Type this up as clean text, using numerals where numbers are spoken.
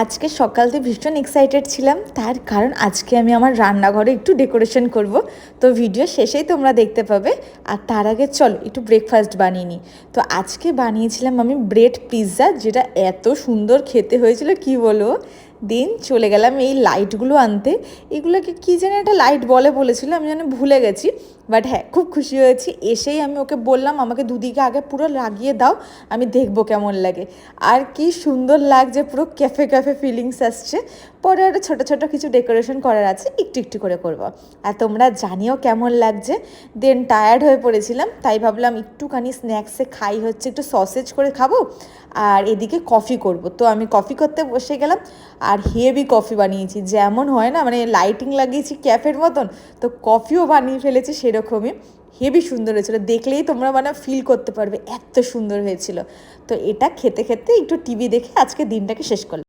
আজকে সকাল থেকে ভীষণ এক্সাইটেড ছিলাম, তার কারণ আজকে আমি আমার রান্নাঘরে একটু ডেকোরেশন করব। তো ভিডিও শেষেই তোমরা দেখতে পাবে। আর তার আগে চলো একটু ব্রেকফাস্ট বানিয়ে নিই। তো আজকে বানিয়েছিলাম আমি ব্রেড পিৎজা, যেটা এত সুন্দর খেতে হয়েছিল কি বলবো। দিন চলে গেলাম এই লাইটগুলো আনতে। এগুলোকে কী যেন একটা লাইট বলেছিল, আমি যেন ভুলে গেছি। বাট হ্যাঁ, খুব খুশি হয়েছি। এসেই আমি ওকে বললাম আমাকে দুদিকে আগে পুরো লাগিয়ে দাও, আমি দেখবো কেমন লাগে। আর কি সুন্দর লাগছে, পুরো ক্যাফে ক্যাফে ফিলিংস আসছে। পরে আরও ছোটো ছোটো কিছু ডেকোরেশন করার আছে, একটু একটু করে করব। আর তোমরা জানিও কেমন লাগছে। দেন টায়ার্ড হয়ে পড়েছিলাম, তাই ভাবলাম একটুখানি স্ন্যাক্সে খাই, হচ্ছে একটু সসেজ করে খাবো আর এদিকে কফি করব। তো আমি কফি করতে বসে গেলাম। আর হেভি কফি বানিয়েছি, যেমন হয় না, মানে লাইটিং লাগিয়েছি ক্যাফের মতন, তো কফিও বানিয়ে ফেলেছি সেরকমই। হেভি সুন্দর হয়েছিল, দেখলেই তোমরা মানে ফিল করতে পারবে এত সুন্দর হয়েছিল। তো এটা খেতে খেতে একটু টিভি দেখে আজকে দিনটাকে শেষ করলাম।